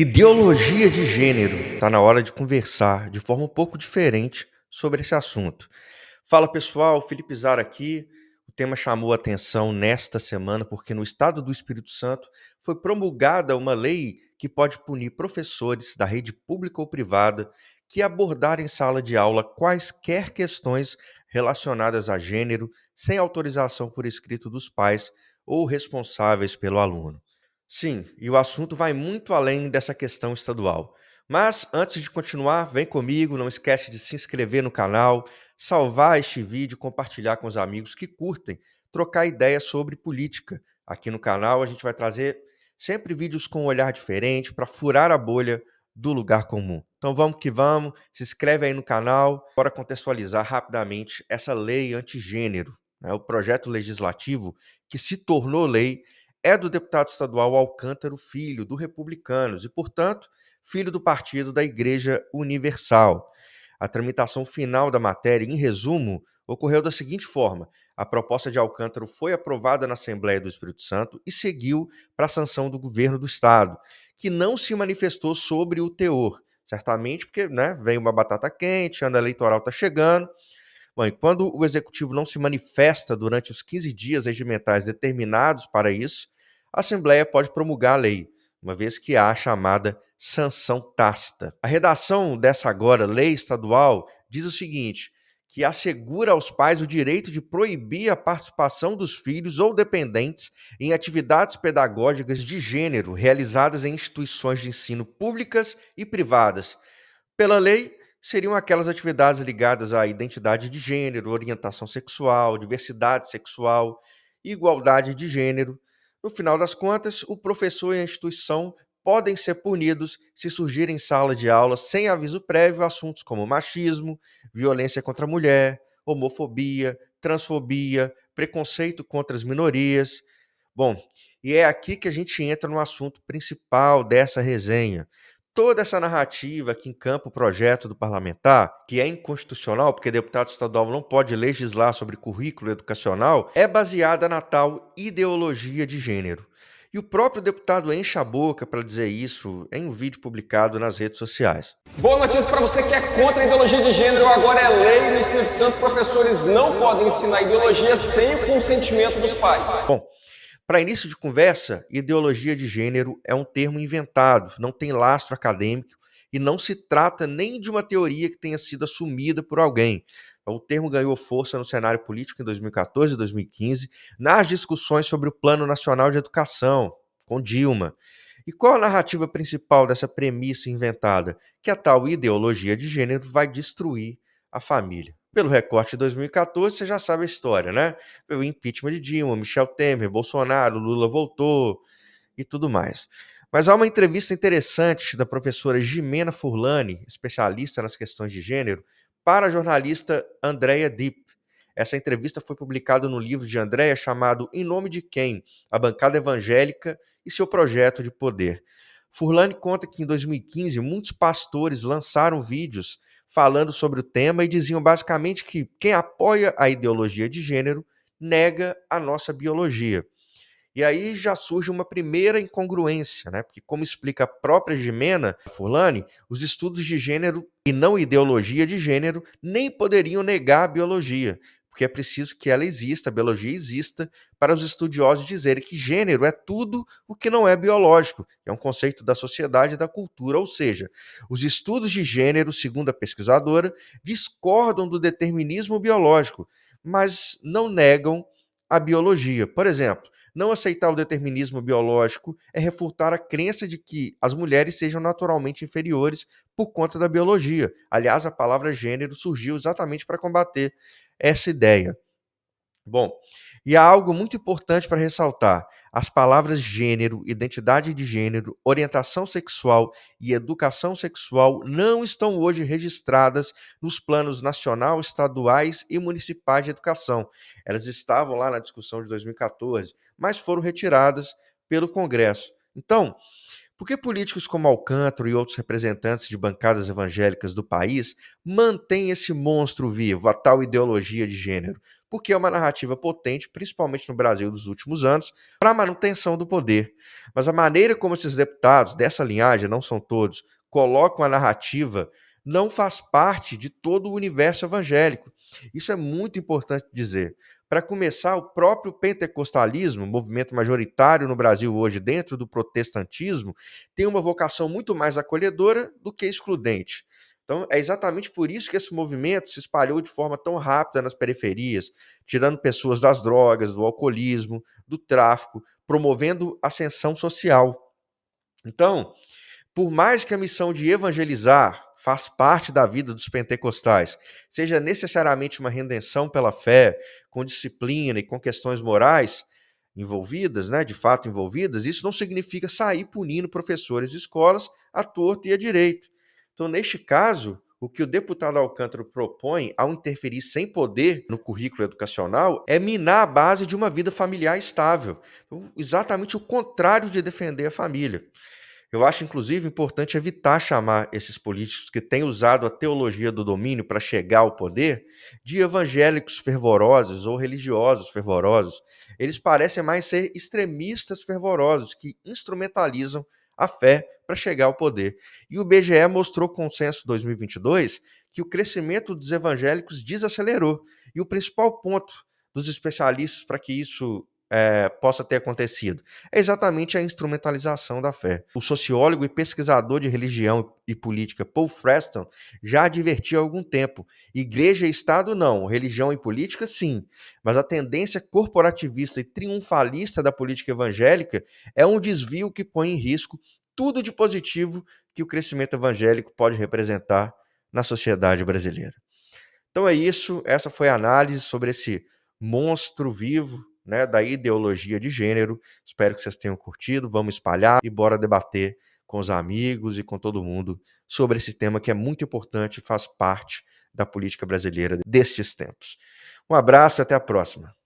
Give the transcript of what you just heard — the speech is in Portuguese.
Ideologia de gênero. Está na hora de conversar de forma um pouco diferente sobre esse assunto. Fala pessoal, Felipe Zara aqui. O tema chamou a atenção nesta semana porque no estado do Espírito Santo foi promulgada uma lei que pode punir professores da rede pública ou privada que abordarem em sala de aula quaisquer questões relacionadas a gênero sem autorização por escrito dos pais ou responsáveis pelo aluno. Sim, e o assunto vai muito além dessa questão estadual. Mas antes de continuar, vem comigo, não esquece de se inscrever no canal, salvar este vídeo, compartilhar com os amigos que curtem, trocar ideias sobre política. Aqui no canal a gente vai trazer sempre vídeos com um olhar diferente para furar a bolha do lugar comum. Então vamos que vamos, se inscreve aí no canal, bora contextualizar rapidamente essa lei antigênero, né? O projeto legislativo que se tornou lei é do deputado estadual Alcântara Filho, do Republicanos, e, portanto, filho do partido da Igreja Universal. A tramitação final da matéria, em resumo, ocorreu da seguinte forma: a proposta de Alcântara foi aprovada na Assembleia do Espírito Santo e seguiu para a sanção do governo do Estado, que não se manifestou sobre o teor. Certamente porque vem uma batata quente, ano eleitoral está chegando. Bom, e quando o executivo não se manifesta durante os 15 dias regimentais determinados para isso, a Assembleia pode promulgar a lei, uma vez que há a chamada sanção tácita. A redação dessa agora lei estadual diz o seguinte: que assegura aos pais o direito de proibir a participação dos filhos ou dependentes em atividades pedagógicas de gênero realizadas em instituições de ensino públicas e privadas. Pela lei, seriam aquelas atividades ligadas à identidade de gênero, orientação sexual, diversidade sexual, igualdade de gênero. No final das contas, o professor e a instituição podem ser punidos se surgirem em sala de aula sem aviso prévio assuntos como machismo, violência contra a mulher, homofobia, transfobia, preconceito contra as minorias. Bom, e é aqui que a gente entra no assunto principal dessa resenha. Toda essa narrativa que encampa o projeto do parlamentar, que é inconstitucional, porque deputado estadual não pode legislar sobre currículo educacional, é baseada na tal ideologia de gênero. E o próprio deputado enche a boca para dizer isso em um vídeo publicado nas redes sociais. Boa notícia para você que é contra a ideologia de gênero. Agora é lei no Espírito Santo. Professores não podem ensinar ideologia sem o consentimento dos pais. Bom, para início de conversa, ideologia de gênero é um termo inventado, não tem lastro acadêmico e não se trata nem de uma teoria que tenha sido assumida por alguém. O termo ganhou força no cenário político em 2014 e 2015, nas discussões sobre o Plano Nacional de Educação, com Dilma. E qual a narrativa principal dessa premissa inventada? Que a tal ideologia de gênero vai destruir a família. Pelo recorte de 2014, você já sabe a história, né? O impeachment de Dilma, Michel Temer, Bolsonaro, Lula voltou e tudo mais. Mas há uma entrevista interessante da professora Jimena Furlani, especialista nas questões de gênero, para a jornalista Andrea Dipp. Essa entrevista foi publicada no livro de Andrea chamado Em Nome de Quem? A Bancada Evangélica e seu Projeto de Poder. Furlani conta que em 2015 muitos pastores lançaram vídeos falando sobre o tema e diziam basicamente que quem apoia a ideologia de gênero nega a nossa biologia. E aí já surge uma primeira incongruência, né? Porque, como explica a própria Jimena Furlani, os estudos de gênero e não ideologia de gênero nem poderiam negar a biologia, porque é preciso que ela exista, a biologia exista, para os estudiosos dizerem que gênero é tudo o que não é biológico, é um conceito da sociedade e da cultura, ou seja, os estudos de gênero, segundo a pesquisadora, discordam do determinismo biológico, mas não negam a biologia. Por exemplo, não aceitar o determinismo biológico é refutar a crença de que as mulheres sejam naturalmente inferiores por conta da biologia. Aliás, a palavra gênero surgiu exatamente para combater essa ideia. Bom, e há algo muito importante para ressaltar: as palavras gênero, identidade de gênero, orientação sexual e educação sexual não estão hoje registradas nos planos nacional, estaduais e municipais de educação. Elas estavam lá na discussão de 2014, mas foram retiradas pelo Congresso. Então, Por que políticos como Alcântara e outros representantes de bancadas evangélicas do país mantêm esse monstro vivo, a tal ideologia de gênero? Porque é uma narrativa potente, principalmente no Brasil dos últimos anos, para a manutenção do poder. Mas a maneira como esses deputados dessa linhagem, não são todos, colocam a narrativa não faz parte de todo o universo evangélico. Isso é muito importante dizer. Para começar, o próprio pentecostalismo, movimento majoritário no Brasil hoje dentro do protestantismo, tem uma vocação muito mais acolhedora do que excludente. Então, é exatamente por isso que esse movimento se espalhou de forma tão rápida nas periferias, tirando pessoas das drogas, do alcoolismo, do tráfico, promovendo ascensão social. Então, por mais que a missão de evangelizar faz parte da vida dos pentecostais, seja necessariamente uma redenção pela fé, com disciplina e com questões morais envolvidas, né, de fato envolvidas, isso não significa sair punindo professores de escolas à torta e à direito. Então, neste caso, o que o deputado Alcântara propõe, ao interferir sem poder no currículo educacional, é minar a base de uma vida familiar estável. Então, exatamente o contrário de defender a família. Eu acho, inclusive, importante evitar chamar esses políticos que têm usado a teologia do domínio para chegar ao poder de evangélicos fervorosos ou religiosos fervorosos. Eles parecem mais ser extremistas fervorosos que instrumentalizam a fé para chegar ao poder. E o IBGE mostrou com o censo 2022 que o crescimento dos evangélicos desacelerou. E o principal ponto dos especialistas para que isso possa ter acontecido é exatamente a instrumentalização da fé. O sociólogo e pesquisador de religião e política Paul Freston já advertiu há algum tempo: igreja e Estado não, religião e política sim, mas a tendência corporativista e triunfalista da política evangélica é um desvio que põe em risco tudo de positivo que o crescimento evangélico pode representar na sociedade brasileira. Então é isso, essa foi a análise sobre esse monstro vivo, né, da ideologia de gênero. Espero que vocês tenham curtido, vamos espalhar e bora debater com os amigos e com todo mundo sobre esse tema que é muito importante e faz parte da política brasileira destes tempos. Um abraço e até a próxima.